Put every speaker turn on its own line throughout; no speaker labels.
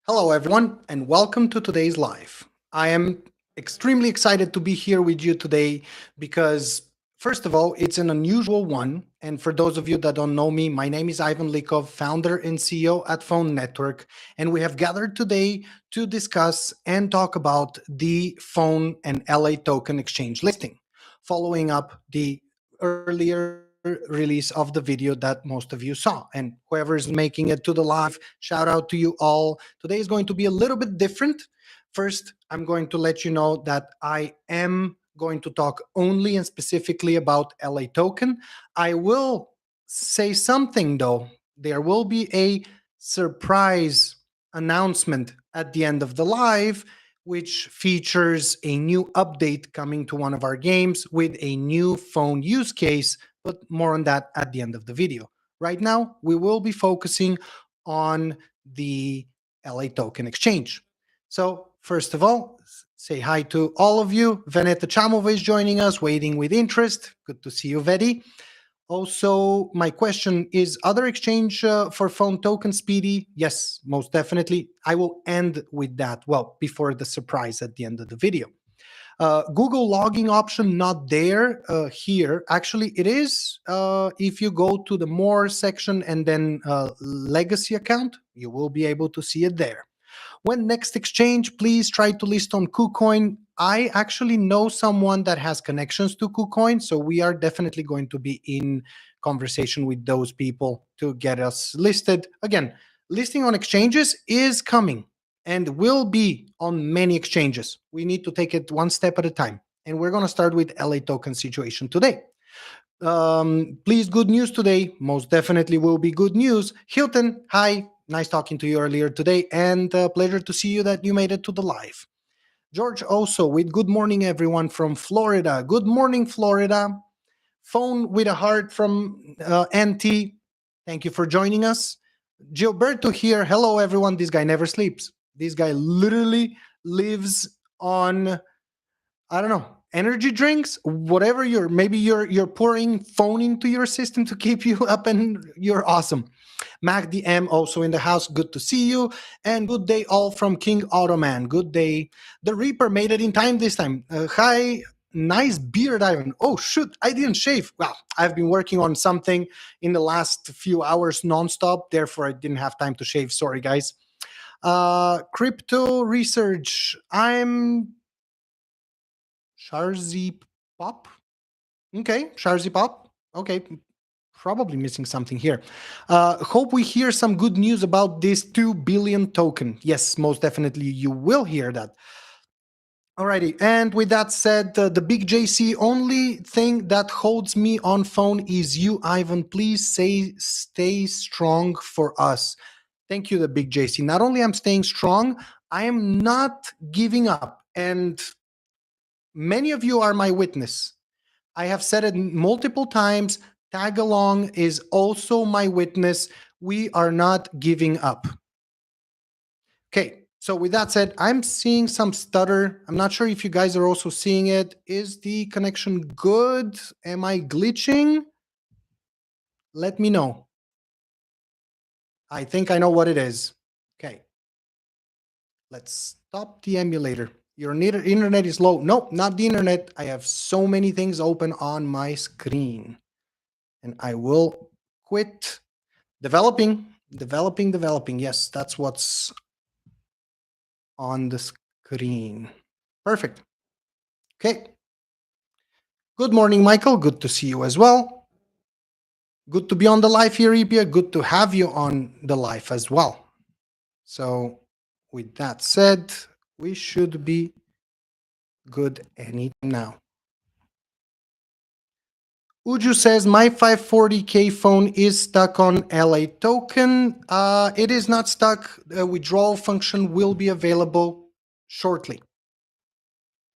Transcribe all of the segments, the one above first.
Hello, everyone, and welcome to today's live. I am extremely excited to be here with you today because, first of all, it's an unusual one. And for those of you that don't know me, my name is Ivan Likov, founder and CEO at Phone Network. And we have gathered today to discuss and talk about the phone and LA token exchange listing, following up the earlier release of the video that most of you saw. And whoever's making it to the live, shout out to you all. Today is going to be a little bit different. First, I'm going to let you know that I am going to talk only and specifically about LA token. I will say something though. There will be a surprise announcement at the end of the live, which features a new update coming to one of our games with a new phone use case, but more on that at the end of the video. Right now, we will be focusing on the LA token exchange. So, first of all, say hi to all of you. Veneta Chamova is joining us, waiting with interest. Good to see you, Vedi. Also, my question is other exchange for phone token speedy? Yes, most definitely. I will end with that, well, before the surprise at the end of the video. Google logging option not there here. Actually, it is if you go to the more section and then legacy account, you will be able to see it there. When next exchange, please try to list on KuCoin. I actually know someone that has connections to KuCoin, so we are definitely going to be in conversation with those people to get us listed. Again, listing on exchanges is coming and will be on many exchanges. We need to take it one step at a time. And we're going to start with LA token situation today. Please, good news today. Most definitely will be good news. Hilton, hi. Nice talking to you earlier today, and pleasure to see you that you made it to the live. George also with good morning, everyone from Florida. Good morning, Florida. Phone with a heart from NT. Thank you for joining us. Gilberto here. Hello, everyone. This guy never sleeps. This guy literally lives on, I don't know, energy drinks, whatever maybe you're pouring phone into your system to keep you up, and you're awesome. Mac DM also in the house. Good to see you. And good day all from King Automan. Good day. The Reaper made it in time this time. Hi. Nice beard, Ivan. Oh, shoot. I didn't shave. Well, I've been working on something in the last few hours nonstop. Therefore, I didn't have time to shave. Sorry, guys. Crypto research. I'm Sharzy Pop. Okay, Sharzy Pop. Okay, probably missing something here. Hope we hear some good news about this 2 billion token. Yes, most definitely you will hear that. Alrighty, and with that said, the big JC, only thing that holds me on phone is you, Ivan. Please stay strong for us. Thank you, the big JC. Not only I'm staying strong, I am not giving up. And many of you are my witness. I have said it multiple times. Tag along is also my witness. We are not giving up. Okay, so with that said, I'm seeing some stutter. I'm not sure if you guys are also seeing it. Is the connection good? Am I glitching? Let me know. I think I know what it is. Okay. Let's stop the emulator. Your internet is low. Nope, not the internet. I have so many things open on my screen. And I will quit developing. Yes, that's what's on the screen. Perfect. Okay. Good morning, Michael. Good to see you as well. Good to be on the live here, Ipia. Good to have you on the live as well. So with that said, we should be good anytime now. Uju says, my 540K phone is stuck on LA token. It is not stuck. The withdrawal function will be available shortly.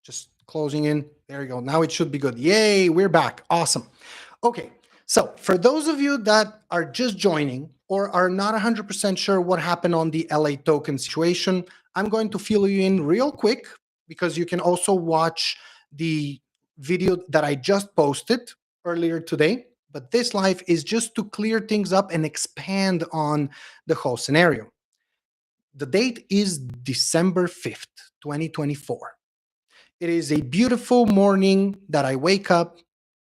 Just closing in. There you go. Now it should be good. Yay, we're back. Awesome. Okay, so for those of you that are just joining or are not 100% sure what happened on the LA token situation, I'm going to fill you in real quick because you can also watch the video that I just posted earlier today. But this live is just to clear things up and expand on the whole scenario. The date is December 5th, 2024. It is a beautiful morning that I wake up,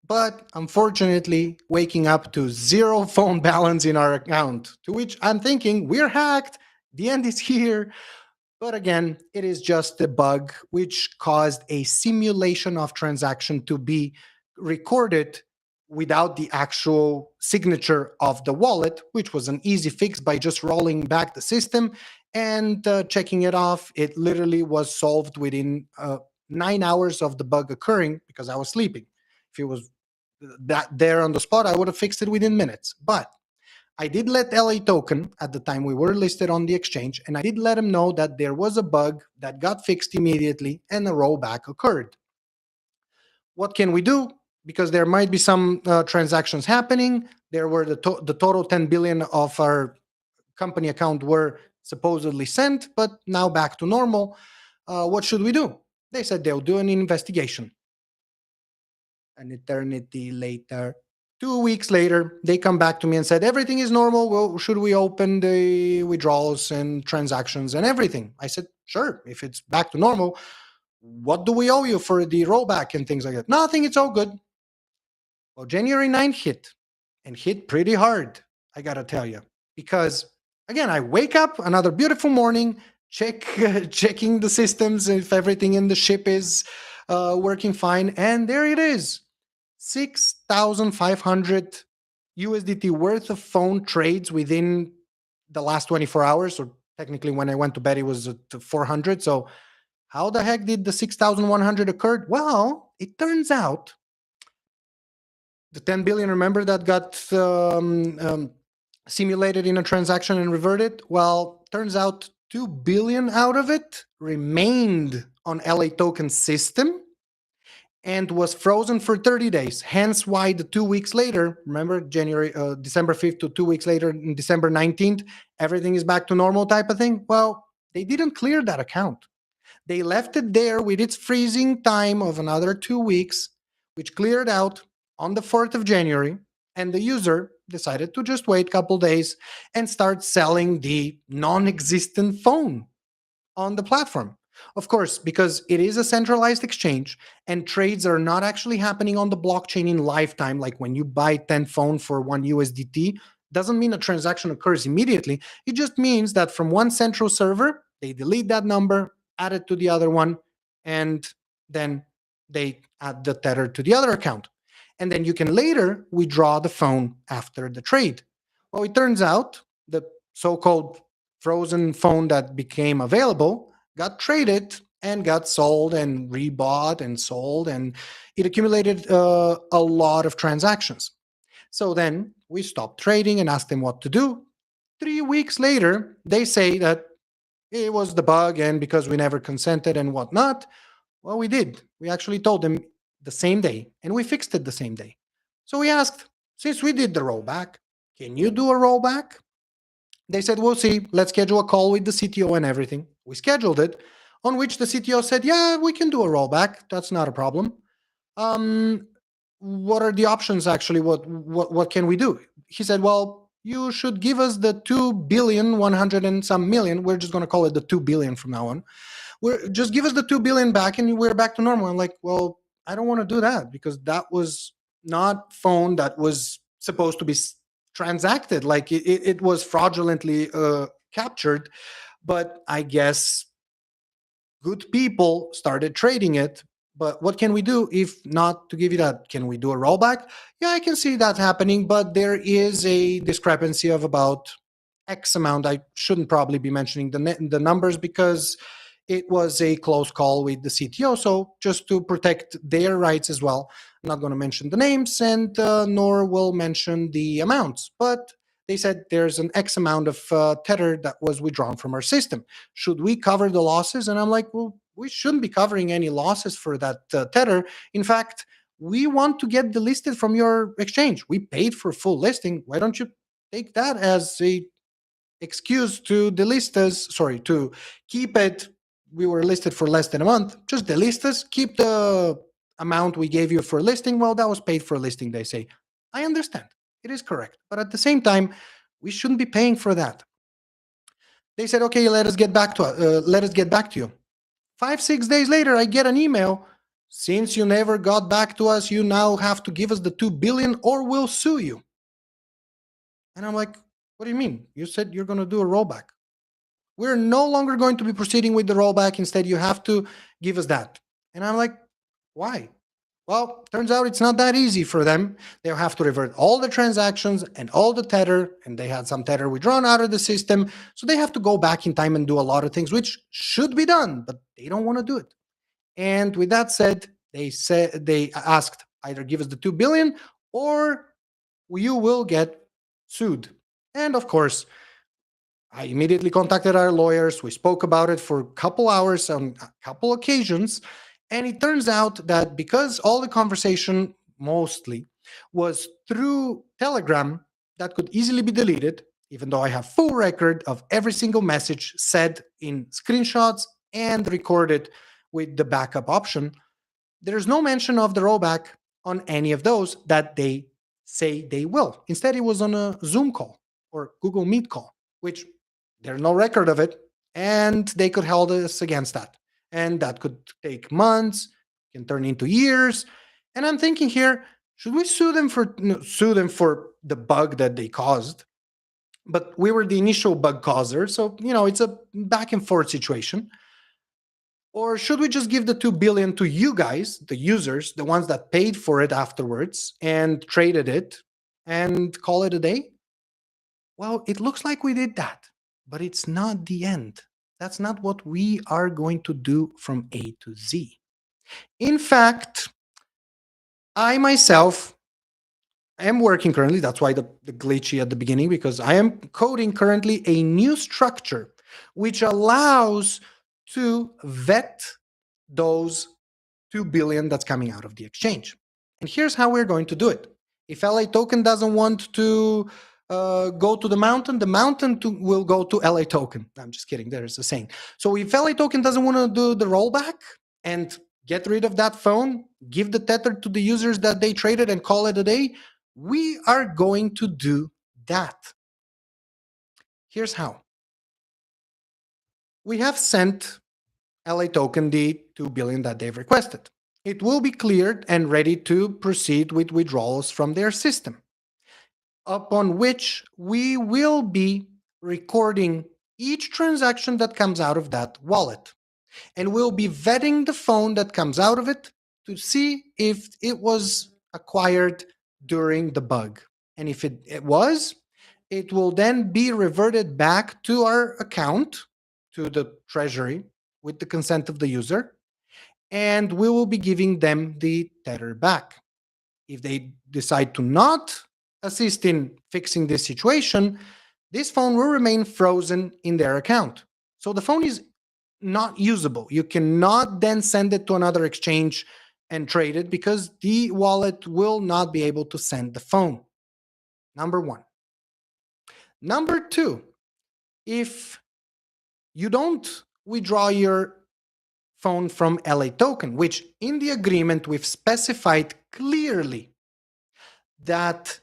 but unfortunately, waking up to zero phone balance in our account, to which I'm thinking, we're hacked. The end is here. But again, it is just a bug which caused a simulation of transaction to be recorded without the actual signature of the wallet, which was an easy fix by just rolling back the system and checking it off. It literally was solved within 9 hours of the bug occurring because I was sleeping. If it was that there on the spot, I would have fixed it within minutes. But I did let LA Token at the time we were listed on the exchange, and I did let him know that there was a bug that got fixed immediately and a rollback occurred. What can we do? Because there might be some transactions happening. There were the total 10 billion of our company account were supposedly sent, but now back to normal. What should we do? They said they'll do an investigation. An eternity later, 2 weeks later, they come back to me and said, everything is normal. Well, should we open the withdrawals and transactions and everything? I said, sure, if it's back to normal, what do we owe you for the rollback and things like that? Nothing, it's all good. Well, January 9th hit and hit pretty hard, I gotta tell you. Because again, I wake up another beautiful morning, checking the systems if everything in the ship is working fine, and there it is. 6,500 USDT worth of phone trades within the last 24 hours, or technically when I went to bed, it was at 400. So how the heck did the 6,100 occur? Well, it turns out the 10 billion, remember, that got simulated in a transaction and reverted? Well, turns out 2 billion out of it remained on LA token system and was frozen for 30 days. Hence why the 2 weeks later, remember December 5th to 2 weeks later, December 19th, everything is back to normal type of thing. Well, they didn't clear that account. They left it there with its freezing time of another 2 weeks, which cleared out on the 4th of January. And the user decided to just wait a couple days and start selling the non-existent phone on the platform. Of course, because it is a centralized exchange and trades are not actually happening on the blockchain in lifetime, like when you buy 10 phone for 1 USDT, doesn't mean a transaction occurs immediately. It just means that from one central server, they delete that number, add it to the other one, and then they add the tether to the other account. And then you can later withdraw the phone after the trade. Well, it turns out the so-called frozen phone that became available got traded and got sold and rebought and sold, and it accumulated a lot of transactions. So then we stopped trading and asked them what to do. 3 weeks later, they say that it was the bug and because we never consented and whatnot. Well, we did. We actually told them the same day and we fixed it the same day. So we asked, since we did the rollback, can you do a rollback? They said, we'll see. Let's schedule a call with the CTO and everything. We scheduled it, on which the CTO said, yeah, we can do a rollback. That's not a problem. What are the options actually? What can we do? He said, well, you should give us the 2,100,000,000 and some million. We're just going to call it the 2 billion from now on. Just give us the 2 billion back and we're back to normal. I'm like, well, I don't want to do that because that was not phone that was supposed to be transacted. Like it was fraudulently captured. But I guess good people started trading it. But what can we do if not to give you that? Can we do a rollback? Yeah, I can see that happening, but there is a discrepancy of about X amount. I shouldn't probably be mentioning the numbers because it was a close call with the CTO. So just to protect their rights as well, I'm not going to mention the names and nor will mention the amounts. But they said there's an X amount of tether that was withdrawn from our system. Should we cover the losses? And I'm like, well, we shouldn't be covering any losses for that tether. In fact, we want to get delisted from your exchange. We paid for full listing. Why don't you take that as a excuse to delist us? Sorry, to keep it. We were listed for less than a month. Just delist us. Keep the amount we gave you for listing. Well, that was paid for listing, they say. I understand. It is correct. But at the same time, we shouldn't be paying for that. They said, okay, let us get back to you. 5, 6 days later, I get an email. Since you never got back to us, you now have to give us the 2 billion or we'll sue you. And I'm like, what do you mean? You said you're going to do a rollback. We're no longer going to be proceeding with the rollback. Instead, you have to give us that. And I'm like, why? Well, turns out it's not that easy for them. They'll have to revert all the transactions and all the tether, and they had some tether withdrawn out of the system. So they have to go back in time and do a lot of things, which should be done, but they don't want to do it. And with that said, they asked either give us the 2 billion or you will get sued. And of course, I immediately contacted our lawyers. We spoke about it for a couple hours on a couple occasions. And it turns out that because all the conversation mostly was through Telegram, that could easily be deleted, even though I have full record of every single message said in screenshots and recorded with the backup option. There's no mention of the rollback on any of those that they say they will. Instead, it was on a Zoom call or Google Meet call, which there's no record of it, and they could hold us against that. And that could take months, can turn into years. And I'm thinking here, should we sue them for the bug that they caused? But we were the initial bug causer, so it's a back and forth situation. Or should we just give the 2 billion to you guys, the users, the ones that paid for it afterwards and traded it and call it a day? Well, it looks like we did that, but it's not the end. That's not what we are going to do from A to Z. In fact, I myself am working currently, that's why the glitchy at the beginning, because I am coding currently a new structure which allows to vet those 2 billion that's coming out of the exchange. And here's how we're going to do it. If LA token doesn't want to go to the mountain will go to LA token. I'm just kidding. There's a saying. So if LA token doesn't want to do the rollback and get rid of that phone, give the tether to the users that they traded and call it a day, we are going to do that. Here's how. We have sent LA token the 2 billion that they've requested. It will be cleared and ready to proceed with withdrawals from their system, upon which we will be recording each transaction that comes out of that wallet. And we'll be vetting the phone that comes out of it to see if it was acquired during the bug. And if it was, it will then be reverted back to our account, to the treasury, with the consent of the user, and we will be giving them the tether back. If they decide to not assist in fixing this situation, this phone will remain frozen in their account. So the phone is not usable. You cannot then send it to another exchange and trade it because the wallet will not be able to send the phone. Number one. Number two, if you don't withdraw your phone from LA token, which in the agreement we've specified clearly that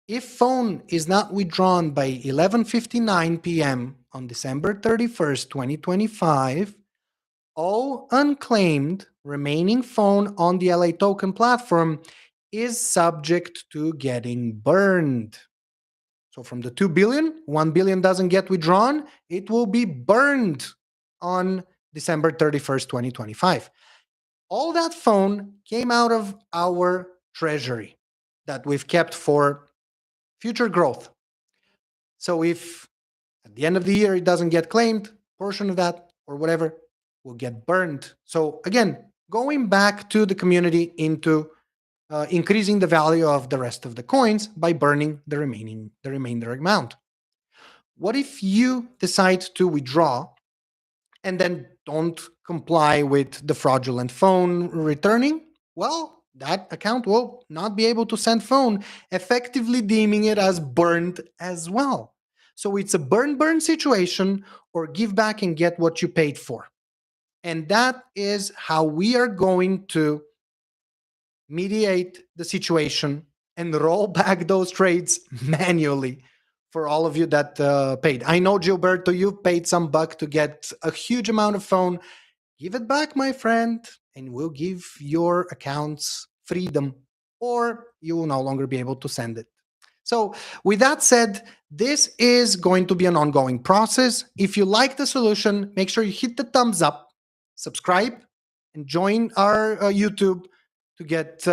if phone is not withdrawn by 11:59 p.m. on December 31st, 2025, all unclaimed remaining phone on the LA token platform is subject to getting burned. So from the 2 billion, 1 billion doesn't get withdrawn, it will be burned on December 31st, 2025. All that phone came out of our treasury that we've kept for future growth. So if at the end of the year it doesn't get claimed, portion of that or whatever will get burned. So again, going back to the community into increasing the value of the rest of the coins by burning the remainder amount. What if you decide to withdraw and then don't comply with the fraudulent phone returning? Well, that account will not be able to send phone, effectively deeming it as burned as well. So it's a burn situation, or give back and get what you paid for. And that is how we are going to mediate the situation and roll back those trades manually for all of you that paid. I know, Gilberto, you've paid some buck to get a huge amount of phone. Give it back, my friend, and we'll give your accounts freedom, or you will no longer be able to send it. So, with that said, this is going to be an ongoing process. If you like the solution, make sure you hit the thumbs up, subscribe, and join our YouTube to get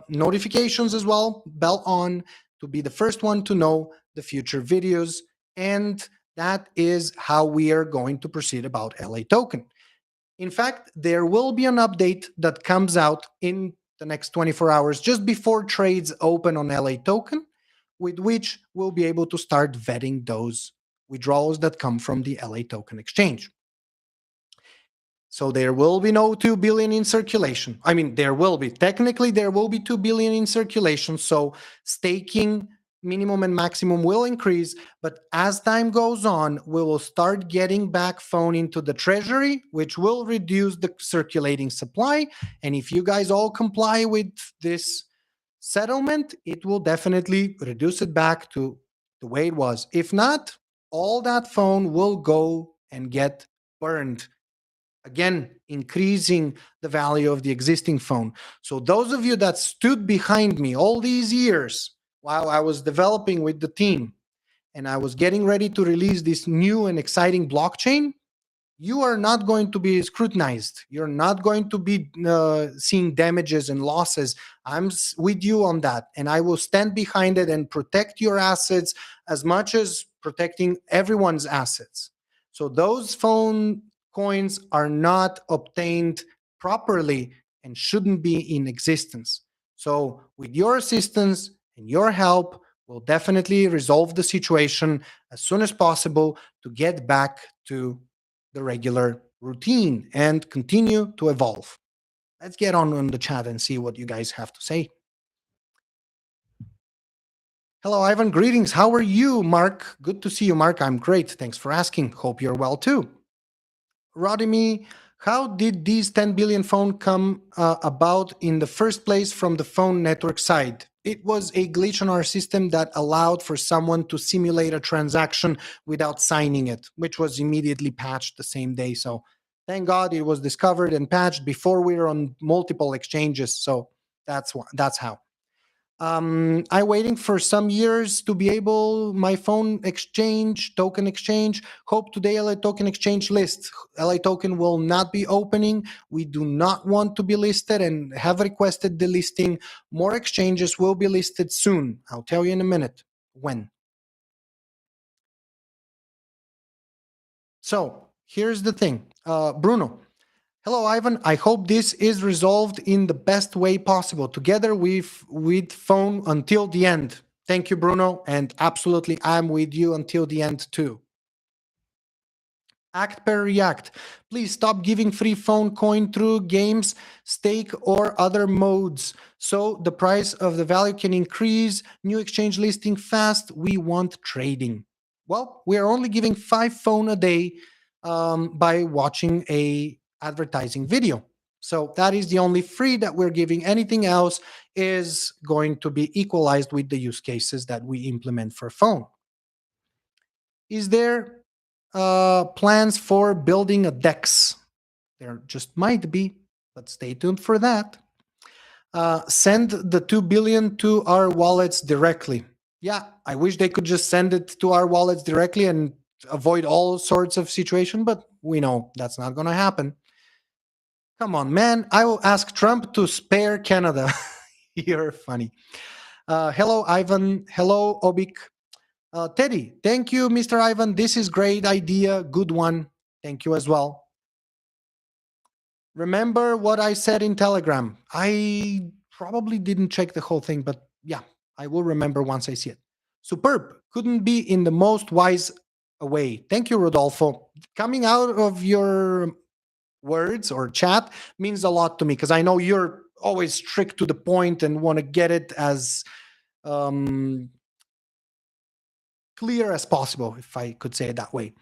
notifications as well, bell on, to be the first one to know the future videos. And that is how we are going to proceed about LA Token. In fact, there will be an update that comes out in the next 24 hours, just before trades open on LA Token, with which we'll be able to start vetting those withdrawals that come from the LA Token exchange. So there will be no 2 billion in circulation. I mean, technically there will be 2 billion in circulation. So staking minimum and maximum will increase, but as time goes on, we will start getting back phone into the treasury, which will reduce the circulating supply. And if you guys all comply with this settlement, it will definitely reduce it back to the way it was. If not, all that phone will go and get burned, again increasing the value of the existing phone. So those of you that stood behind me all these years while I was developing with the team and I was getting ready to release this new and exciting blockchain, you are not going to be scrutinized. You're not going to be seeing damages and losses. I'm with you on that, and I will stand behind it and protect your assets as much as protecting everyone's assets. So those phone coins are not obtained properly and shouldn't be in existence. So with your assistance and your help, we'll definitely resolve the situation as soon as possible to get back to the regular routine and continue to evolve. Let's get on the chat and see what you guys have to say. Hello, Ivan. Greetings. How are you, Mark? Good to see you, Mark. I'm great. Thanks for asking. Hope you're well too. Rodimy, how did these 10 billion phone come about in the first place from the phone network side? It was a glitch on our system that allowed for someone to simulate a transaction without signing it, which was immediately patched the same day. So thank God it was discovered and patched before we were on multiple exchanges. So that's how. I'm waiting for some years to be able, my phone exchange, token exchange. Hope today LA Token exchange list. LA Token will not be opening. We do not want to be listed and have requested the listing. More exchanges will be listed soon. I'll tell you in a minute when. So here's the thing. Bruno. Hello, Ivan. I hope this is resolved in the best way possible, together with phone until the end. Thank you, Bruno. And absolutely, I'm with you until the end too. Act per react. Please stop giving free phone coin through games, stake, or other modes, so the price of the value can increase. New exchange listing fast. We want trading. Well, we are only giving 5 phone a day by watching a advertising video. So that is the only free that we're giving. Anything else is going to be equalized with the use cases that we implement for phone. Is there plans for building a DEX? There just might be, but stay tuned for that. Send the 2 billion to our wallets directly. Yeah, I wish they could just send it to our wallets directly and avoid all sorts of situation, but we know that's not going to happen. Come on, man. I will ask Trump to spare Canada. You're funny. Hello, Ivan. Hello, Obik. Teddy, thank you, Mr. Ivan. This is great idea. Good one. Thank you as well. Remember what I said in Telegram. I probably didn't check the whole thing, but yeah, I will remember once I see it. Superb. Couldn't be in the most wise way. Thank you, Rodolfo. Coming out of your words or chat means a lot to me, because I know you're always strict to the point and want to get it as clear as possible, if I could say it that way.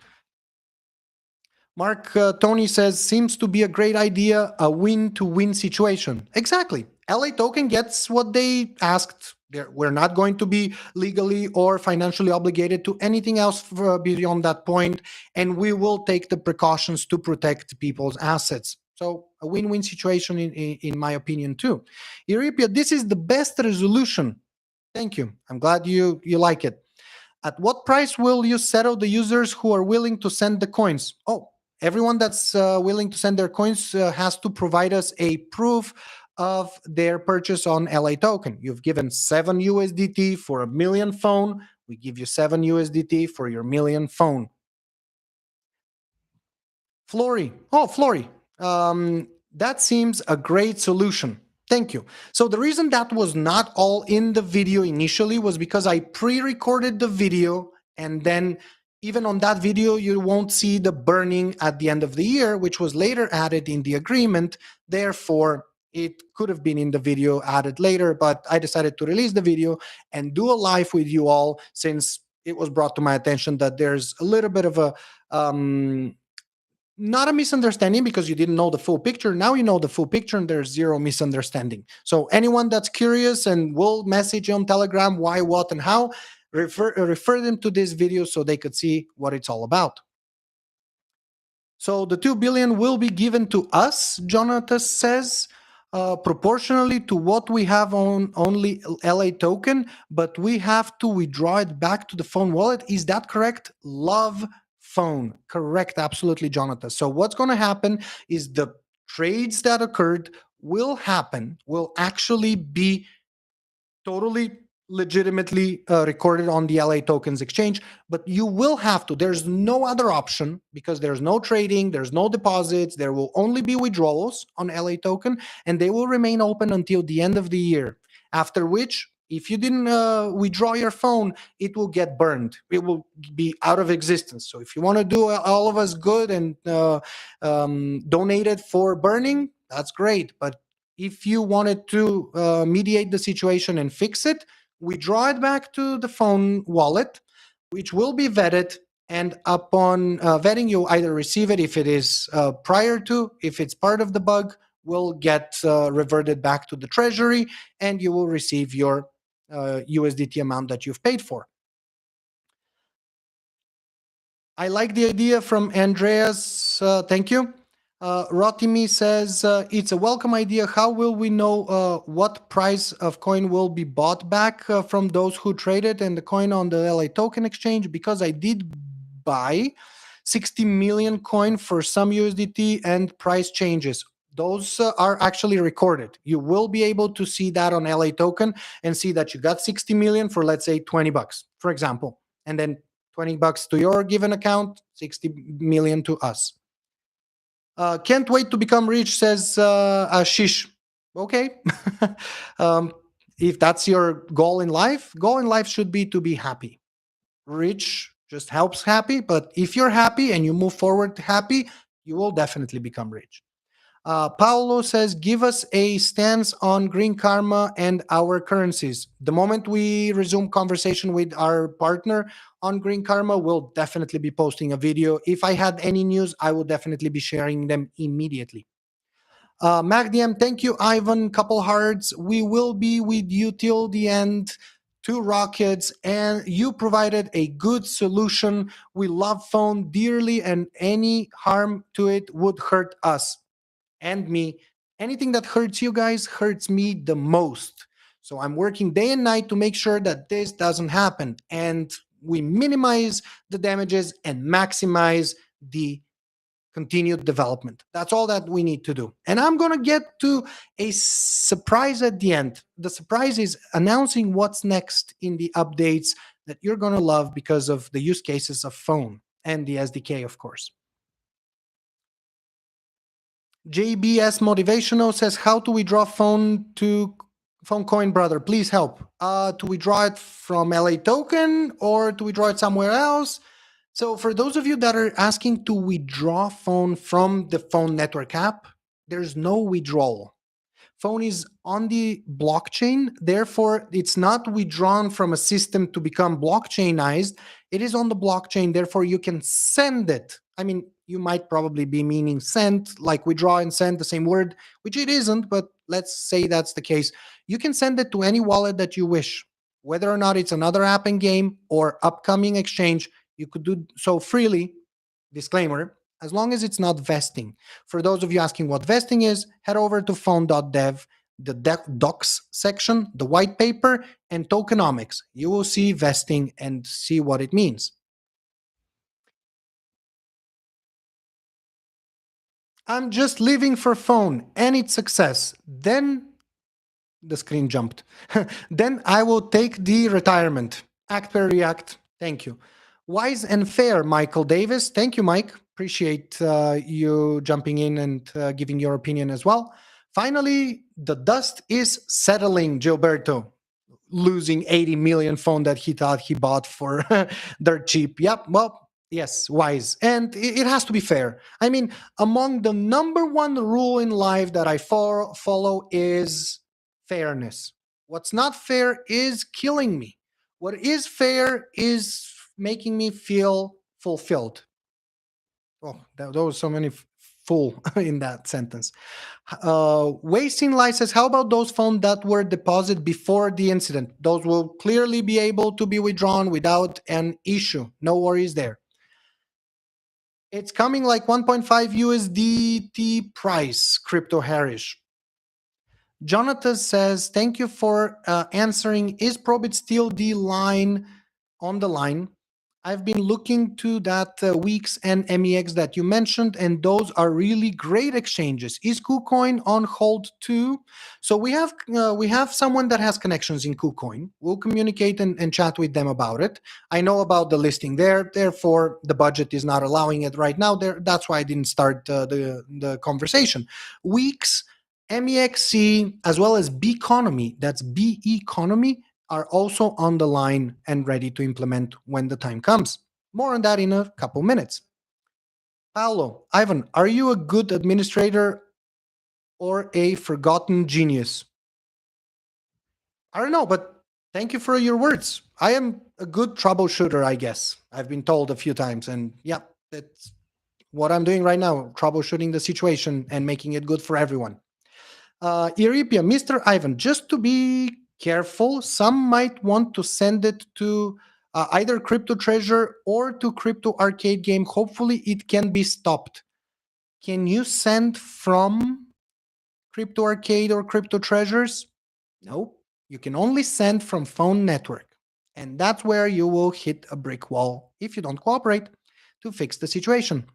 Mark Tony says, seems to be a great idea, a win-to-win situation. Exactly. LA Token gets what they asked We're not going to be legally or financially obligated to anything else beyond that point, and we will take the precautions to protect people's assets. So a win-win situation in my opinion too. Euripia, this is the best resolution. Thank you. I'm glad you like it. At what price will you settle the users who are willing to send the coins? Oh, everyone that's willing to send their coins has to provide us a proof of their purchase on LA token. You've given 7 USDT for a million phone. We give you 7 USDT for your million phone. Flory. Oh, Flory. That seems a great solution. Thank you. So the reason that was not all in the video initially was because I pre-recorded the video, and then even on that video, you won't see the burning at the end of the year, which was later added in the agreement. Therefore, it could have been in the video added later, but I decided to release the video and do a live with you all, since it was brought to my attention that there's a little bit of a not a misunderstanding, because you didn't know the full picture. Now you know the full picture and there's zero misunderstanding. So anyone that's curious and will message on Telegram why, what, and how, refer them to this video so they could see what it's all about. So the 2 billion will be given to us, Jonathan says, proportionally to what we have on only LA token, but we have to withdraw it back to the phone wallet. Is that correct? Love phone. Correct. Absolutely, Jonathan. So what's going to happen is the trades that occurred will actually be totally legitimately recorded on the LA tokens exchange, but you will have to, there's no other option, because there's no trading, there's no deposits, there will only be withdrawals on LA token, and they will remain open until the end of the year, after which, if you didn't withdraw your phone, it will get burned. It will be out of existence. So if you want to do all of us good and donate it for burning, that's great. But if you wanted to mediate the situation and fix it, we draw it back to the phone wallet, which will be vetted. And upon vetting, you either receive it if it is prior to, if it's part of the bug, will get reverted back to the treasury, and you will receive your USDT amount that you've paid for. I like the idea from Andreas. Thank you. Rotimi says, it's a welcome idea. How will we know what price of coin will be bought back from those who traded and the coin on the LA token exchange? Because I did buy 60 million coin for some USDT and price changes. Those are actually recorded. You will be able to see that on LA token and see that you got 60 million for, let's say, 20 bucks, for example, and then 20 bucks to your given account, 60 million to us. Can't wait to become rich, says Ashish. Okay. If that's your goal in life should be to be happy. Rich just helps happy, but if you're happy and you move forward happy, you will definitely become rich. Paolo says, give us a stance on green karma and our currencies. The moment we resume conversation with our partner on green karma, we'll definitely be posting a video. If I had any news, I will definitely be sharing them immediately. MacDM, thank you, Ivan. Couple hearts. We will be with you till the end. 2 rockets, and you provided a good solution. We love phone dearly, and any harm to it would hurt us and me. Anything that hurts you guys hurts me the most. So I'm working day and night to make sure that this doesn't happen, and we minimize the damages and maximize the continued development. That's all that we need to do. And I'm going to get to a surprise at the end. The surprise is announcing what's next in the updates that you're going to love because of the use cases of phone and the SDK, of course. JBS Motivational says, how do we draw phone coin, brother? Please help. Do we draw it from LA token or do we draw it somewhere else? So for those of you that are asking to withdraw phone from the phone network app, there's no withdrawal. Phone is on the blockchain. Therefore, it's not withdrawn from a system to become blockchainized. It is on the blockchain. Therefore, you can send it. I mean, You might probably be meaning send, like withdraw and send the same word, which it isn't, but let's say that's the case. You can send it to any wallet that you wish, whether or not it's another app in game or upcoming exchange. You could do so freely. Disclaimer, as long as it's not vesting. For those of you asking what vesting is, head over to phone.dev, the docs section, the white paper, and tokenomics. You will see vesting and see what it means. I'm just living for phone and its success. Then the screen jumped. Then I will take the retirement. Act per react. Thank you. Wise and fair, Michael Davis. Thank you, Mike. Appreciate you jumping in and giving your opinion as well. Finally, the dust is settling, Gilberto. Losing 80 million phone that he thought he bought for dirt cheap. Yep. Well, yes, wise. And it has to be fair. I mean, among the number one rule in life that I follow is fairness. What's not fair is killing me. What is fair is making me feel fulfilled. Oh, there was so many full in that sentence. Wasting Light says, how about those funds that were deposited before the incident? Those will clearly be able to be withdrawn without an issue. No worries there. It's coming like 1.5 USDT price, Crypto Harish. Jonathan says, thank you for answering. Is Probit still the line on the line? I've been looking to that Weeks and MEX that you mentioned, and those are really great exchanges. Is KuCoin on hold too? So we have someone that has connections in KuCoin. We'll communicate and chat with them about it. I know about the listing there, therefore the budget is not allowing it right now. That's why I didn't start the conversation. Weeks, MEXC, as well as B Economy, that's B Economy, are also on the line and ready to implement when the time comes. More on that in a couple minutes. Paolo, Ivan, are you a good administrator or a forgotten genius? I don't know, but thank you for your words. I am a good troubleshooter, I guess. I've been told a few times, and yeah, that's what I'm doing right now, troubleshooting the situation and making it good for everyone. Iripia, Mr. Ivan, just to be careful, some might want to send it to either Crypto Treasure or to Crypto Arcade Game. Hopefully it can be stopped. Can you send from Crypto Arcade or Crypto Treasures? No, you can only send from Phone Network. And that's where you will hit a brick wall if you don't cooperate to fix the situation.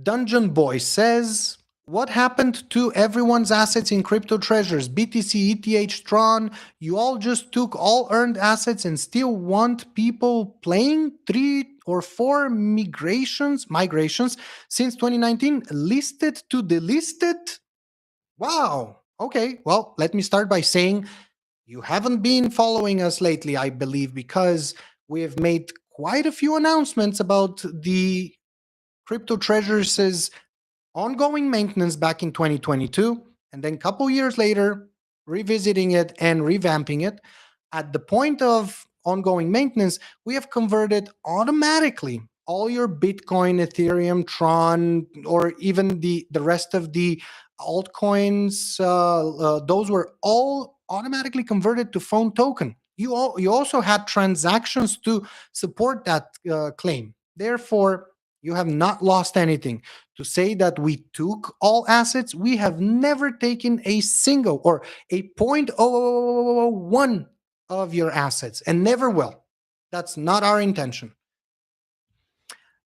Dungeon Boy says, what happened to everyone's assets in Crypto Treasures? BTC, ETH, Tron, you all just took all earned assets and still want people playing 3 or 4 migrations since 2019, listed to delisted? Wow. Okay, well, let me start by saying you haven't been following us lately, I believe, because we have made quite a few announcements about the Crypto Treasures' ongoing maintenance back in 2022, and then a couple years later, revisiting it and revamping it. At the point of ongoing maintenance, we have converted automatically all your Bitcoin, Ethereum, Tron, or even the rest of the altcoins. Those were all automatically converted to phone token. You also had transactions to support that claim. Therefore, you have not lost anything. To say that we took all assets, we have never taken a single or a 0.0001 of your assets and never will. That's not our intention.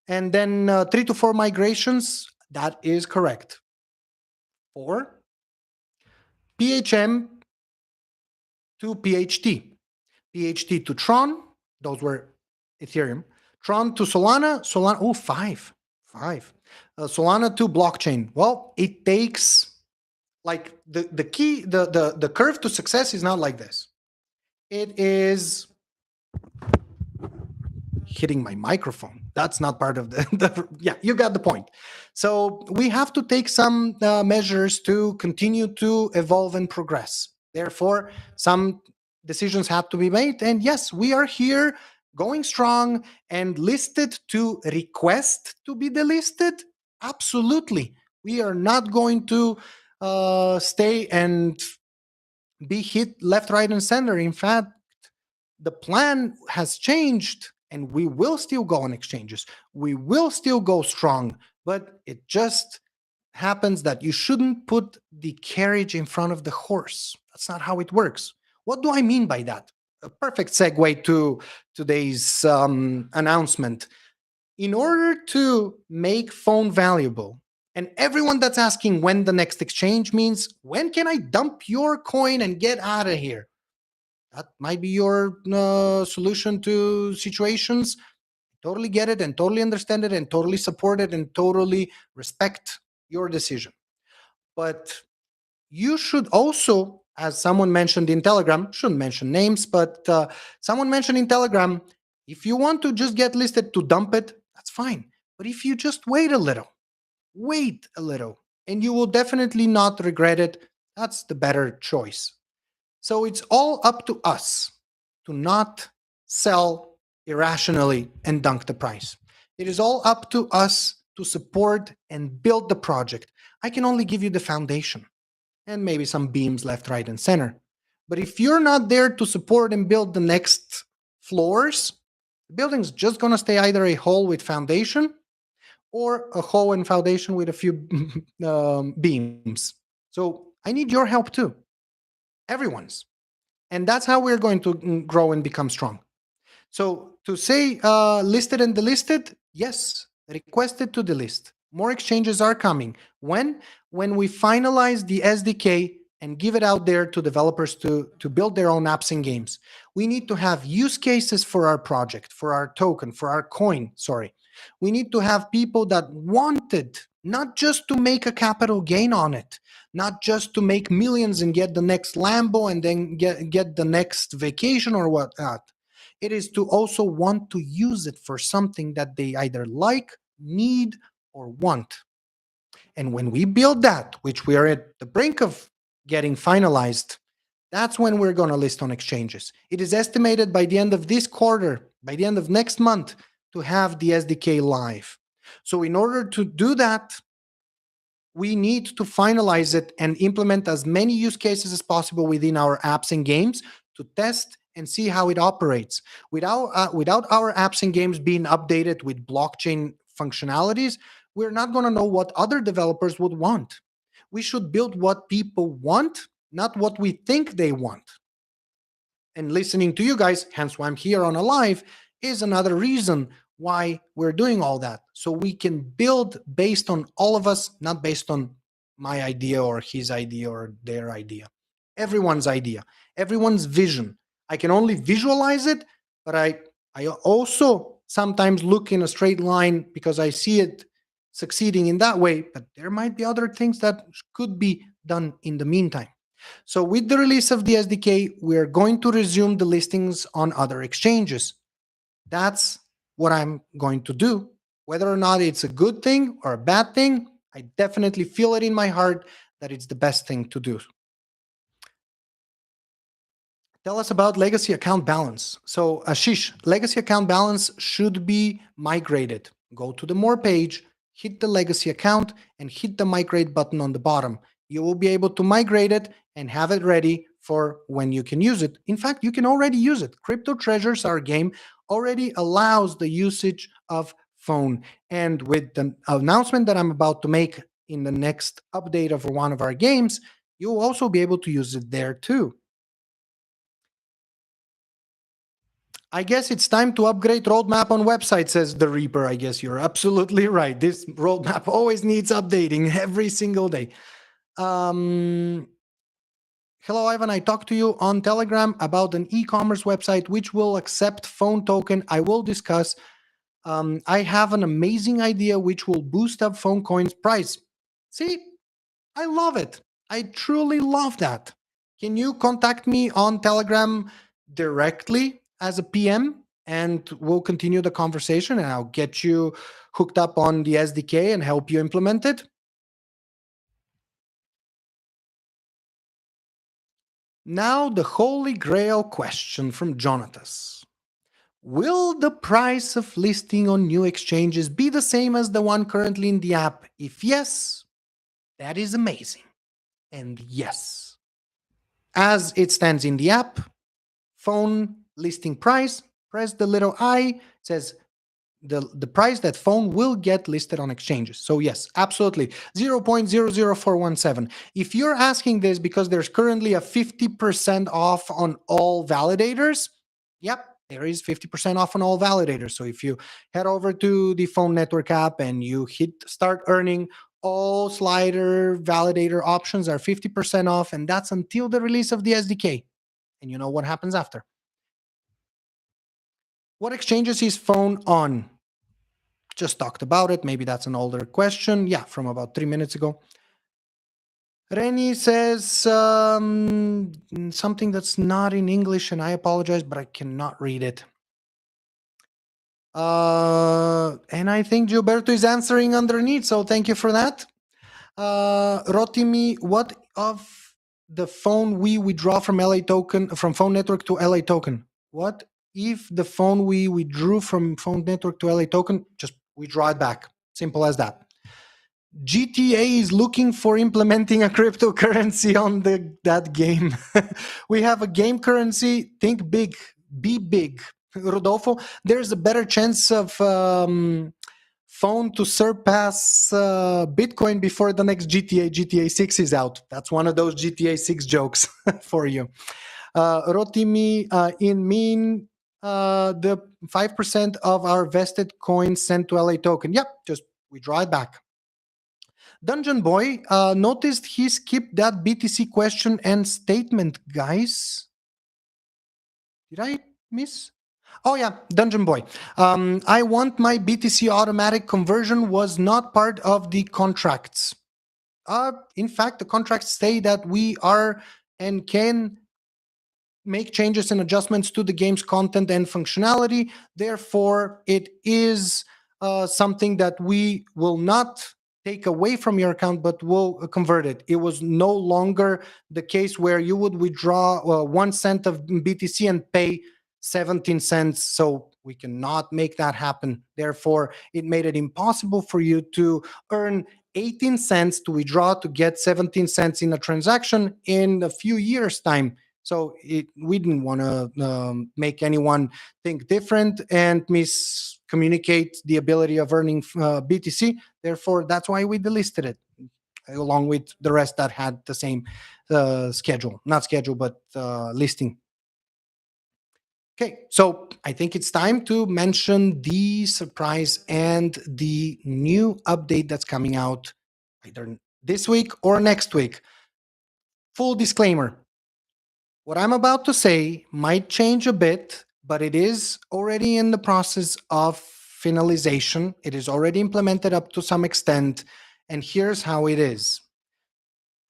And then 3 to 4 migrations, that is correct. 4, PHM to PHT, PHT to Tron, those were Ethereum, Tron to Solana, oh, 5. Solana to blockchain. Well, it takes like the key, the curve to success is not like this. It is hitting my microphone. That's not part of yeah, you got the point. So we have to take some measures to continue to evolve and progress. Therefore, some decisions have to be made. And yes, we are here going strong and listed to request to be delisted? Absolutely. We are not going to stay and be hit left, right, and center. In fact, the plan has changed and we will still go on exchanges. We will still go strong, but it just happens that you shouldn't put the carriage in front of the horse. That's not how it works. What do I mean by that? A perfect segue to today's announcement. In order to make phone valuable, and everyone that's asking when the next exchange means, when can I dump your coin and get out of here? That might be your solution to situations. Totally get it and totally understand it and totally support it and totally respect your decision. But you should also, as someone mentioned in Telegram, shouldn't mention names, but someone mentioned in Telegram, if you want to just get listed to dump it, that's fine. But if you just wait a little, and you will definitely not regret it, that's the better choice. So it's all up to us to not sell irrationally and dunk the price. It is all up to us to support and build the project. I can only give you the foundation and maybe some beams left, right, and center. But if you're not there to support and build the next floors, the building's just going to stay either a hole with foundation or a hole and foundation with a few beams. So I need your help too, everyone's. And that's how we're going to grow and become strong. So to say listed and delisted, yes, requested to delist. More exchanges are coming. When? When we finalize the SDK and give it out there to developers to build their own apps and games. We need to have use cases for our project, for our token, for our coin, sorry. We need to have people that wanted not just to make a capital gain on it, not just to make millions and get the next Lambo and then get the next vacation or whatnot. It is to also want to use it for something that they either like, need, or want. And when we build that, which we are at the brink of getting finalized, that's when we're going to list on exchanges. It is estimated by the end of this quarter, by the end of next month, to have the SDK live. So in order to do that, we need to finalize it and implement as many use cases as possible within our apps and games to test and see how it operates. Without our apps and games being updated with blockchain functionalities, we're not going to know what other developers would want. We should build what people want, not what we think they want. And listening to you guys, hence why I'm here on a live, is another reason why we're doing all that. So we can build based on all of us, not based on my idea or his idea or their idea. Everyone's idea, everyone's vision. I can only visualize it, but I also sometimes look in a straight line because I see it succeeding in that way, but there might be other things that could be done in the meantime. So with the release of the SDK, we're going to resume the listings on other exchanges. That's what I'm going to do. Whether or not it's a good thing or a bad thing, I definitely feel it in my heart that it's the best thing to do. Tell us about legacy account balance. So Ashish, legacy account balance should be migrated. Go to the more page, hit the legacy account, and hit the migrate button on the bottom. You will be able to migrate it and have it ready for when you can use it. In fact, you can already use it. Crypto Treasures, our game, already allows the usage of phone. And with the announcement that I'm about to make in the next update of one of our games, you'll also be able to use it there too. I guess it's time to upgrade roadmap on website, says the Reaper. I guess you're absolutely right. This roadmap always needs updating every single day. Um, Hello, Ivan. I talked to you on Telegram about an e-commerce website which will accept phone token. I will discuss. I have an amazing idea which will boost up phone coins price. See, I love it. I truly love that. Can you contact me on Telegram directly as a PM and we'll continue the conversation and I'll get you hooked up on the SDK and help you implement it? Now, the holy grail question from Jonatas. Will the price of listing on new exchanges be the same as the one currently in the app? If yes, that is amazing. And yes, as it stands in the app, phone listing price, press the little I, says the price that phone will get listed on exchanges. So yes, absolutely, 0.00417. If you're asking this because there's currently a 50% off on all validators, yep, there is 50% off on all validators. So if you head over to the Phone Network app and you hit start earning, all slider validator options are 50% off, and that's until the release of the SDK. And you know what happens after. What exchanges is phone on? Just talked about it. Maybe that's an older question. Yeah, from about 3 minutes ago. Reni says something that's not in English, and I apologize, but I cannot read it. And I think Gilberto is answering underneath, so thank you for that. Rotimi, what of the phone we withdraw from LA token, from phone network to LA token? What if the phone we withdrew from phone network to LA token, just withdraw it back? Simple as that. GTA is looking for implementing a cryptocurrency on that game. We have a game currency. Think big, be big. Rodolfo, there's a better chance of phone to surpass Bitcoin before the next GTA 6 is out. That's one of those GTA 6 jokes for you. Rotimi, in mean, the 5% of our vested coins sent to LA token. Yep, just withdraw it back. Dungeon Boy noticed he skipped that BTC question and statement, guys. Did I miss? Oh yeah, Dungeon Boy. I want my BTC automatic conversion was not part of the contracts. In fact, the contracts say that we are and can make changes and adjustments to the game's content and functionality. Therefore, it is something that we will not take away from your account, but will convert it. It was no longer the case where you would withdraw 1 cent of BTC and pay 17 cents. So we cannot make that happen. Therefore, it made it impossible for you to earn 18 cents to withdraw to get 17 cents in a transaction in a few years' time. So we didn't want to make anyone think different and miscommunicate the ability of earning BTC. Therefore, that's why we delisted it, along with the rest that had the same schedule. Not schedule, but listing. Okay, so I think it's time to mention the surprise and the new update that's coming out either this week or next week. Full disclaimer. What I'm about to say might change a bit, but it is already in the process of finalization. It is already implemented up to some extent, and here's how it is.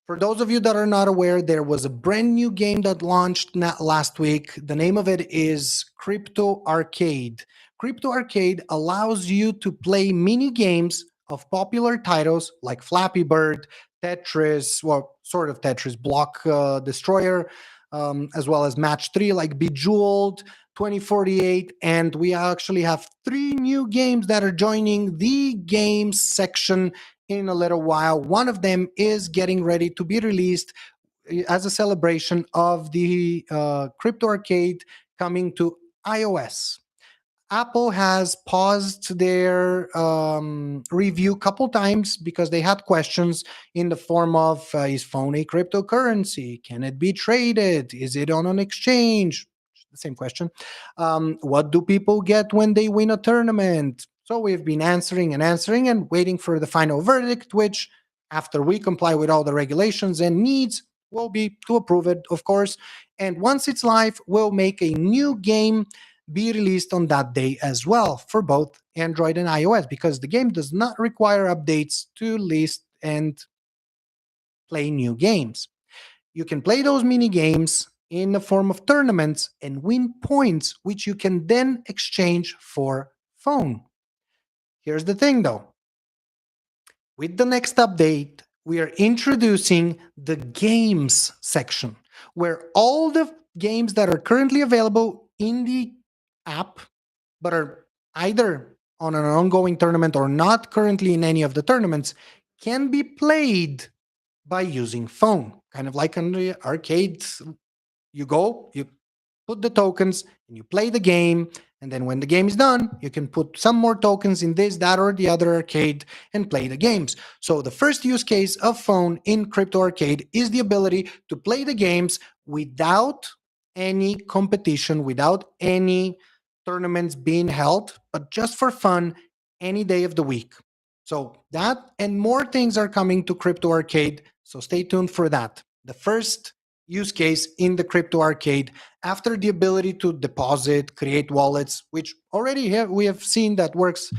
For those of you that are not aware, there was a brand new game that launched last week. The name of it is Crypto Arcade. Crypto Arcade allows you to play mini games of popular titles like Flappy Bird, Tetris, well, sort of Tetris, Block Destroyer, as well as Match 3 like Bejeweled, 2048, and we actually have 3 new games that are joining the games section in a little while. One of them is getting ready to be released as a celebration of the Crypto Arcade coming to iOS. Apple has paused their review a couple times because they had questions in the form of is phone a cryptocurrency? Can it be traded? Is it on an exchange? The same question. What do people get when they win a tournament? So we've been answering and waiting for the final verdict, which, after we comply with all the regulations and needs, will be to approve it, of course. And once it's live, we'll make a new game be released on that day as well for both Android and iOS, because the game does not require updates to list and play new games. You can play those mini games in the form of tournaments and win points, which you can then exchange for phone. Here's the thing though. With the next update, we are introducing the games section, where all the games that are currently available in the app but are either on an ongoing tournament or not currently in any of the tournaments can be played by using phone, kind of like on the arcades. You go, you put the tokens, and you play the game. And then when the game is done, you can put some more tokens in this, that, or the other arcade and play the games. So the first use case of phone in crypto arcade is the ability to play the games without any competition, without any tournaments being held, but just for fun any day of the week. So that and more things are coming to crypto arcade. So stay tuned for that. The first use case in the crypto arcade after the ability to deposit, create wallets, which already we have seen that works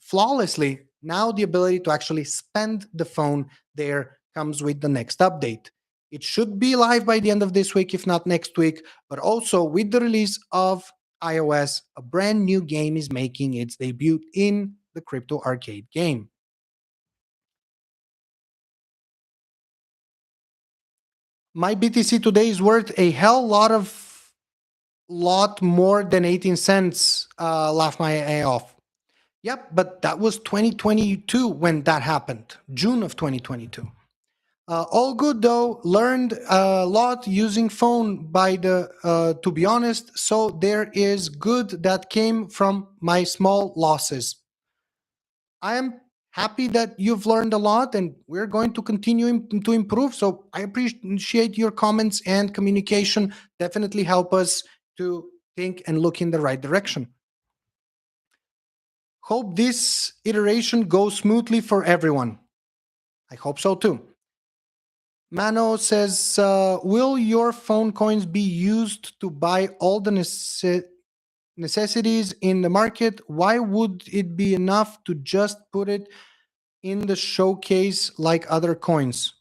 flawlessly. Now the ability to actually spend the phone there comes with the next update. It should be live by the end of this week, if not next week, but also with the release of iOS, a brand new game is making its debut in the crypto arcade game. My BTC today is worth a hell lot more than 18 cents. Laugh my A off. Yep, but that was 2022 when that happened, June of 2022. All good though. Learned a lot using phone by the. To be honest, so there is good that came from my small losses. I am happy that you've learned a lot, and we're going to continue to improve. So I appreciate your comments and communication. Definitely help us to think and look in the right direction. Hope this iteration goes smoothly for everyone. I hope so too. Mano says, will your phone coins be used to buy all the necessities in the market? Why would it be enough to just put it in the showcase like other coins?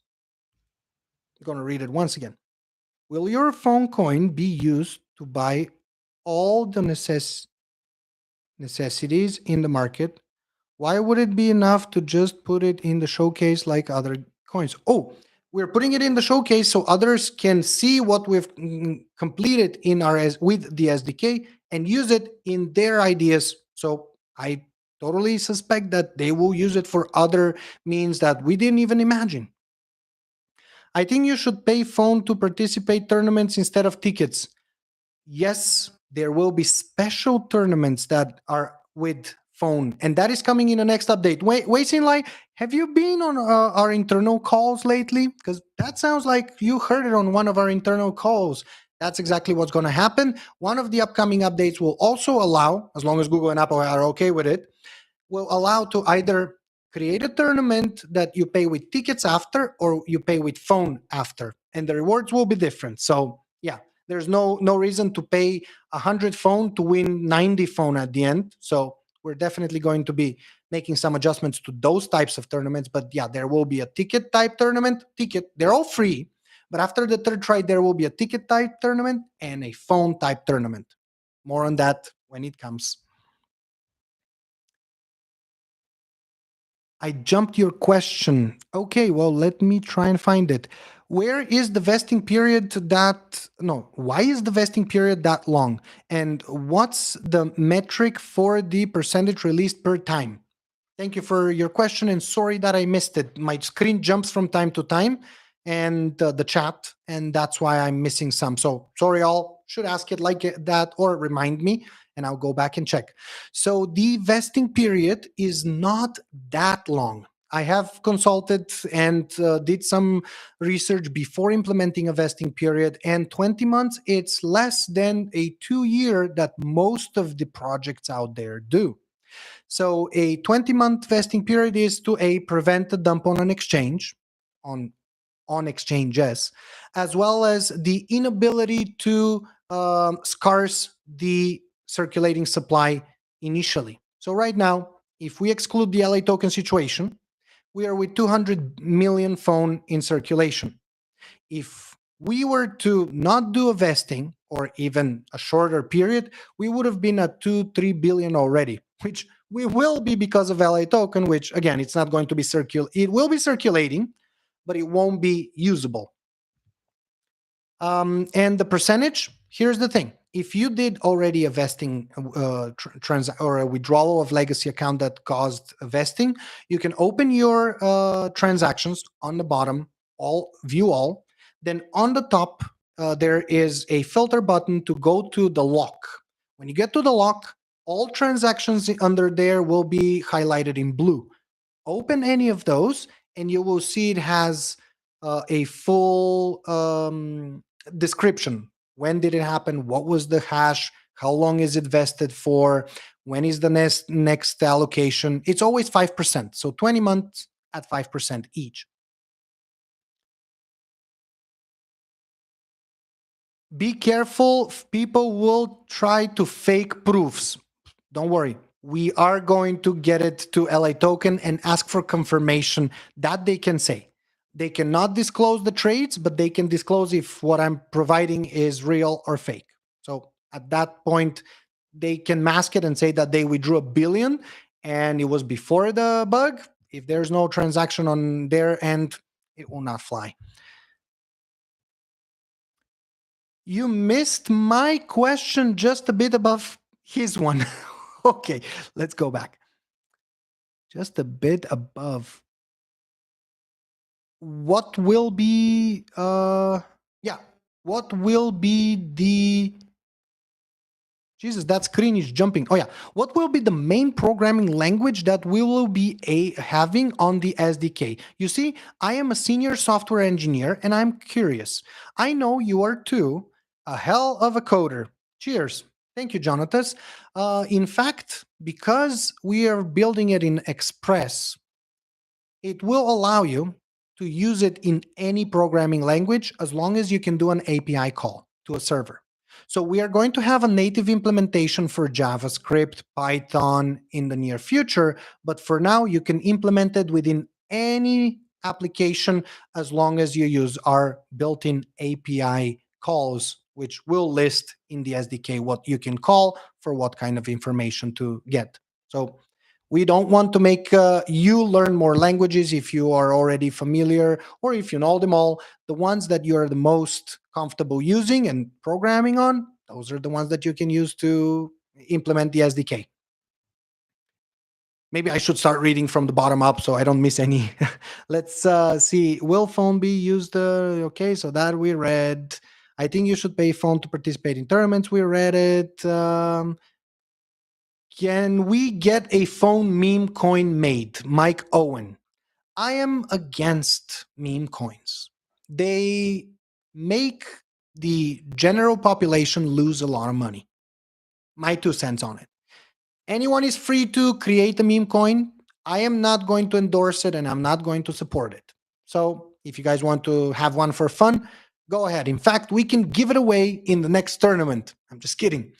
I'm going to read it once again. Will your phone coin be used to buy all the necessities in the market? Why would it be enough to just put it in the showcase like other coins? Oh, we're putting it in the showcase so others can see what we've completed in our with the SDK and use it in their ideas. So I totally suspect that they will use it for other means that we didn't even imagine. I think you should pay phone to participate tournaments instead of tickets. Yes, there will be special tournaments that are with phone, and that is coming in the next update. Wait, Lai, have you been on our internal calls lately? Because that sounds like you heard it on one of our internal calls. That's exactly what's going to happen. One of the upcoming updates will also allow, as long as Google and Apple are okay with it, will allow to either create a tournament that you pay with tickets after or you pay with phone after, and the rewards will be different. So yeah, there's no reason to pay 100 phone to win 90 phone at the end. So we're definitely going to be making some adjustments to those types of tournaments. But yeah, there will be a ticket type tournament. Ticket, they're all free, but after the third try there will be a ticket type tournament and a phone type tournament. More on that when it comes. I jumped your question. Okay, well, let me try and find it. Where is the vesting period that, no, why is the vesting period that long? And what's the metric for the percentage released per time? Thank you for your question, and sorry that I missed it. My screen jumps from time to time and the chat, and that's why I'm missing some. So sorry, all should ask it like that or remind me, and I'll go back and check. So the vesting period is not that long. I have consulted and did some research before implementing a vesting period, and 20 months, it's less than a 2 year that most of the projects out there do. So a 20-month vesting period is to prevent a dump on an exchange, on exchanges, as well as the inability to scarce the circulating supply initially. So right now, if we exclude the LA token situation, we are with 200 million phone in circulation. If we were to not do a vesting or even a shorter period, we would have been at 2-3 billion already, which we will be because of LA token, which again, it's not going to be it will be circulating, but it won't be usable. And the percentage, here's the thing. if you did already a vesting or a withdrawal of legacy account that caused a vesting, you can open your transactions on the bottom, all view all. Then on the top, there is a filter button to go to the lock. When you get to the lock, all transactions under there will be highlighted in blue. Open any of those, and you will see it has a full description. When did it happen? What was the hash? How long is it vested for? When is the next allocation? It's always 5%. So 20 months at 5% each. Be careful. People will try to fake proofs. Don't worry. We are going to get it to LA Token and ask for confirmation that they can say. They cannot disclose the trades, but they can disclose if what I'm providing is real or fake. So at that point, they can mask it and say that they withdrew 1 billion and it was before the bug. If there's no transaction on their end, it will not fly. You missed my question just a bit above his one. Okay, let's go back. Just a bit above. What will be yeah, what will be the Jesus, that screen is jumping. Oh yeah. What will be the main programming language that we will be having on the SDK? You see, I am a senior software engineer and I'm curious. I know you are too. A hell of a coder. Cheers. Thank you, Jonathan. In fact, because we are building it in Express, it will allow you to use it in any programming language as long as you can do an API call to a server. So we are going to have a native implementation for JavaScript, Python in the near future, but for now you can implement it within any application as long as you use our built-in API calls, which will list in the SDK what you can call for what kind of information to get. So we don't want to make you learn more languages if you are already familiar or if you know them all. The ones that you're the most comfortable using and programming on, those are the ones that you can use to implement the SDK. Maybe I should start reading from the bottom up so I don't miss any. Let's see. Will phone be used? Okay, so that we read. I think you should pay phone to participate in tournaments. We read it. Can we get a phone meme coin made? Mike Owen. I am against meme coins. They make the general population lose a lot of money. My 2 cents on it. Anyone is free to create a meme coin. I am not going to endorse it and I'm not going to support it. So if you guys want to have one for fun, go ahead. In fact, we can give it away in the next tournament. I'm just kidding.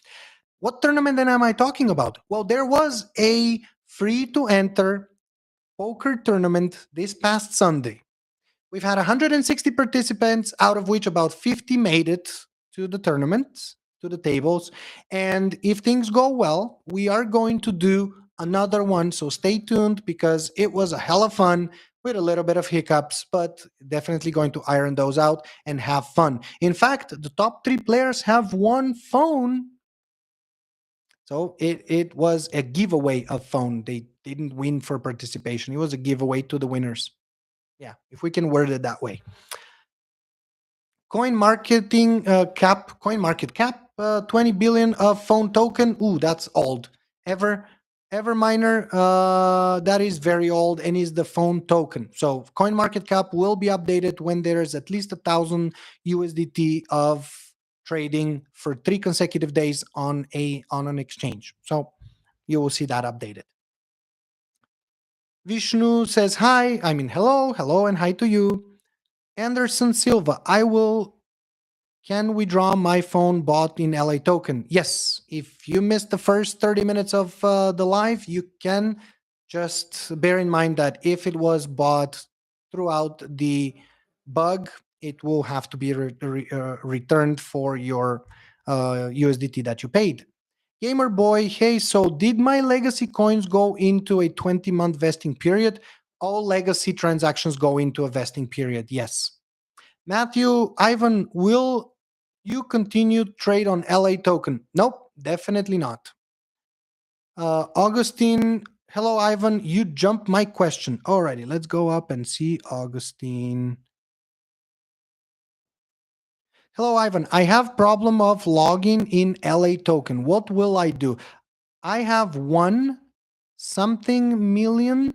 What tournament then am I talking about? Well, there was a free to enter poker tournament this past Sunday. We've had 160 participants, out of which about 50 made it to the tournament, to the tables. And if things go well, we are going to do another one. So stay tuned because it was a hell of fun with a little bit of hiccups, but definitely going to iron those out and have fun. In fact, the top 3 players have one phone. So it was a giveaway of phone. They didn't win for participation. It was a giveaway to the winners. Yeah, if we can word it that way. Coin market cap, 20 billion of phone token. Ooh, that's old. Everminer, that is very old and is the phone token. So coin market cap will be updated when there is at least 1,000 USDT of trading for 3 consecutive days on an exchange. So you will see that updated. Vishnu says hi. I mean hello, and hi to you. Anderson Silva, can withdraw my phone bought in LA Token? Yes. If you missed the first 30 minutes of the live, you can. Just bear in mind that if it was bought throughout the bug, it will have to be returned for your USDT that you paid. Gamer boy, hey, so did my legacy coins go into a 20-month vesting period? All legacy transactions go into a vesting period, yes. Matthew, Ivan, will you continue trade on LA token? Nope, definitely not. Augustine, hello Ivan, you jumped my question. Alrighty, let's go up and see Augustine. Hello Ivan, I have problem of logging in LA token. What will I do? I have one something million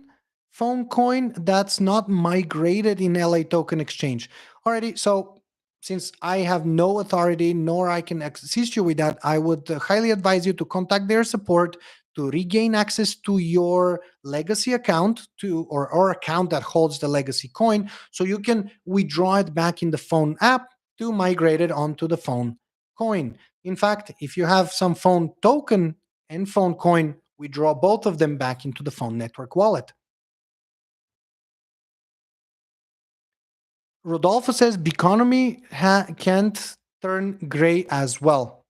phone coin that's not migrated in LA token exchange. Alrighty, so since I have no authority nor I can assist you with that, I would highly advise you to contact their support to regain access to your legacy account to or account that holds the legacy coin so you can withdraw it back in the phone app to migrate it onto the phone coin. In fact, if you have some phone token and phone coin, we draw both of them back into the phone network wallet. Rodolfo says Beconomy can't turn gray as well.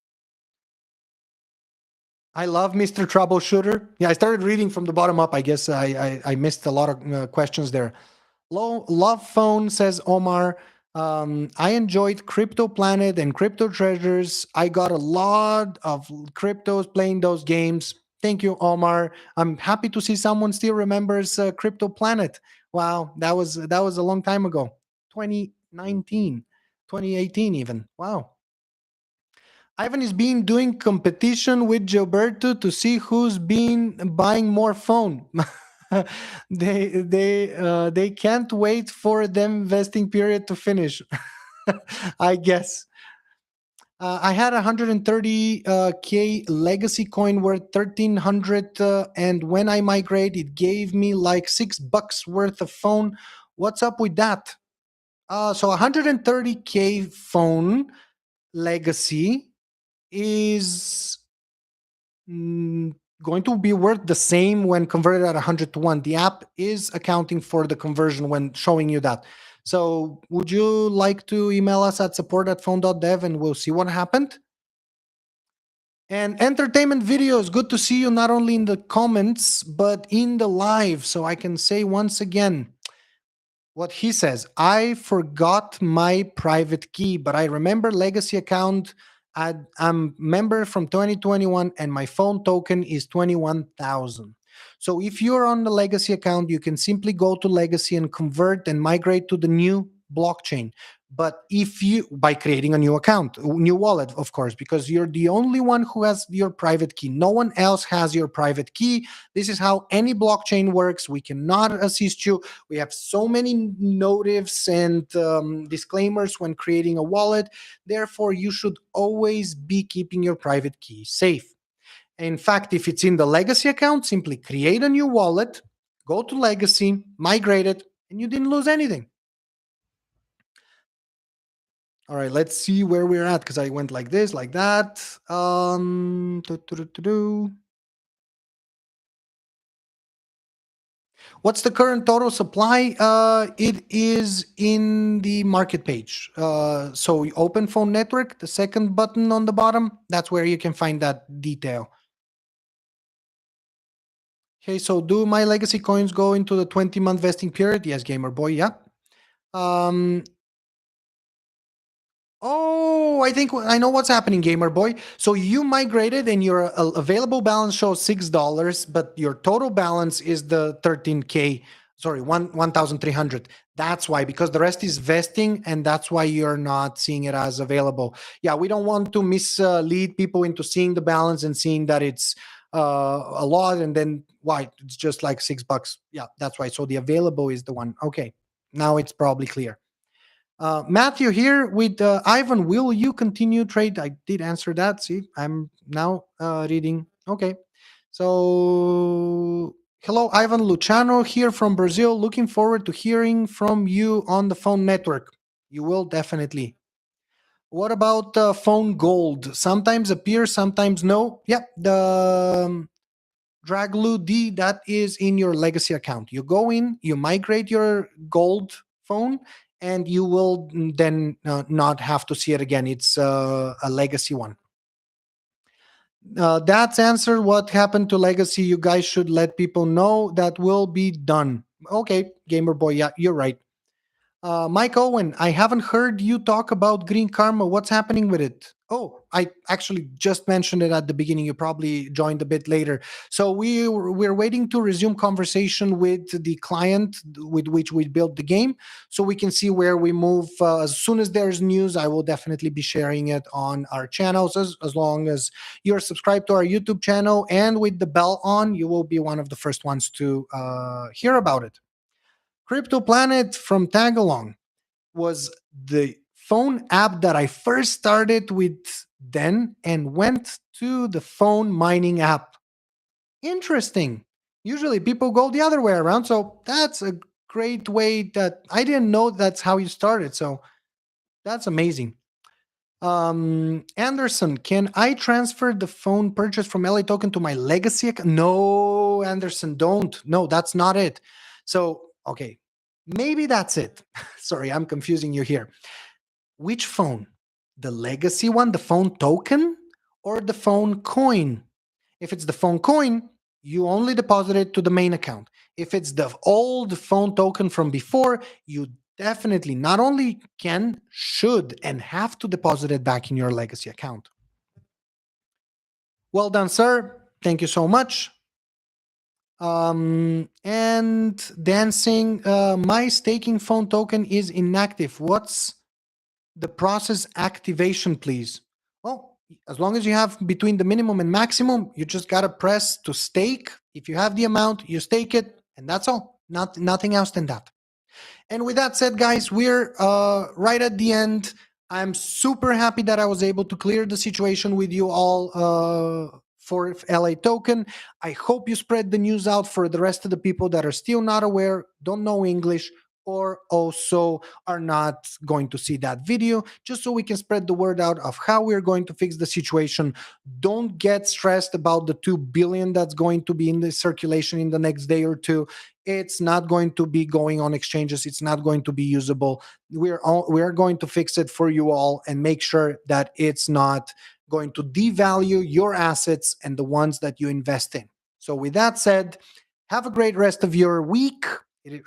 I love Mr. Troubleshooter. Yeah, I started reading from the bottom up. I guess I missed a lot of questions there. Love Phone says Omar. I enjoyed Crypto Planet and Crypto Treasures. I got a lot of cryptos playing those games. Thank you, Omar. I'm happy to see someone still remembers Crypto Planet. Wow, that was a long time ago. 2019, 2018 even. Wow. Ivan is been doing competition with Gilberto to see who's been buying more phone. They can't wait for them vesting period to finish. I guess. I had 130k legacy coin worth 1300, and when I migrate, it gave me like $6 worth of phone. What's up with that? So 130k phone legacy is going to be worth the same when converted at 100 to 1. The app is accounting for the conversion when showing you that. So would you like to email us at support@phone.dev and we'll see what happened? And entertainment videos, good to see you not only in the comments, but in the live. So I can say once again, what he says, I forgot my private key, but I remember legacy account. I'm member from 2021 and my phone token is 21,000. So if you're on the legacy account, you can simply go to legacy and convert and migrate to the new blockchain. But if you, by creating a new account, new wallet, of course, because you're the only one who has your private key. No one else has your private key. This is how any blockchain works. We cannot assist you. We have so many notices and disclaimers when creating a wallet. Therefore, you should always be keeping your private key safe. In fact, if it's in the legacy account, simply create a new wallet, go to legacy, migrate it, and you didn't lose anything. All right, let's see where we're at because I went like this, like that. What's the current total supply? It is in the market page. So open phone network, the second button on the bottom, that's where you can find that detail. Okay, so do my legacy coins go into the 20-month vesting period? Yes, Gamer Boy, yeah. Um, Oh, I think I know what's happening, Gamer Boy. So you migrated and your available balance shows $6, but your total balance is the 13K, sorry, 1,300. That's why, because the rest is vesting and that's why you're not seeing it as available. Yeah, we don't want to mislead people into seeing the balance and seeing that it's a lot and then why it's just like $6. Yeah, that's why. So the available is the one. Okay, now it's probably clear. Matthew here with Ivan. Will you continue trade? I did answer that. See, I'm now reading. Okay. So, hello, Ivan Luciano here from Brazil. Looking forward to hearing from you on the phone network. You will definitely. What about phone gold? Sometimes appear, sometimes no. Yeah, the Draglu D, that is in your legacy account. You go in, you migrate your gold phone, and you will then not have to see it again. It's a legacy one. That's answer what happened to legacy. You guys should let people know that will be done. Okay, Gamer Boy, yeah, you're right. Mike Owen, I haven't heard you talk about Green Karma. What's happening with it? Oh, I actually just mentioned it at the beginning. You probably joined a bit later. So we're waiting to resume conversation with the client with which we built the game, so we can see where we move. As soon as there's news, I will definitely be sharing it on our channels. As long as you're subscribed to our YouTube channel and with the bell on, you will be one of the first ones to hear about it. Crypto Planet from Tagalong was the phone app that I first started with then and went to the phone mining app. Interesting. Usually people go the other way around. So that's a great way that I didn't know that's how you started. So that's amazing. Anderson, can I transfer the phone purchase from LA Token to my legacy account? No, Anderson, don't. No, that's not it. So, okay, maybe that's it. Sorry, I'm confusing you here. Which phone? The legacy one, the phone token, or the phone coin? If it's the phone coin, you only deposit it to the main account. If it's the old phone token from before, you definitely not only can, should, and have to deposit it back in your legacy account. Well done, sir. Thank you so much. And dancing, my staking phone token is inactive. What's the process activation, please? Well, as long as you have between the minimum and maximum, you just got to press to stake. If you have the amount, you stake it, and that's all. Nothing else than that. And with that said, guys, we're right at the end. I'm super happy that I was able to clear the situation with you all for LA Token. I hope you spread the news out for the rest of the people that are still not aware, don't know English, or also are not going to see that video, just so we can spread the word out of how we're going to fix the situation. Don't get stressed about the 2 billion that's going to be in the circulation in the next day or two. It's not going to be going on exchanges. It's not going to be usable. We're going to fix it for you all and make sure that it's not going to devalue your assets and the ones that you invest in. So with that said, have a great rest of your week.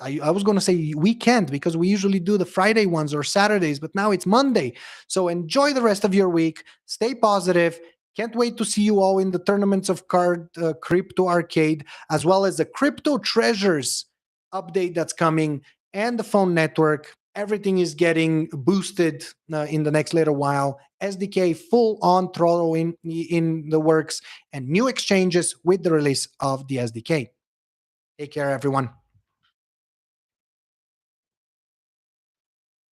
I was going to say weekend because we usually do the Friday ones or Saturdays, but now it's Monday. So enjoy the rest of your week. Stay positive. Can't wait to see you all in the tournaments of card crypto arcade, as well as the crypto treasures update that's coming and the phone network. Everything is getting boosted in the next little while. SDK full on throttle in the works, and new exchanges with the release of the SDK. Take care, everyone.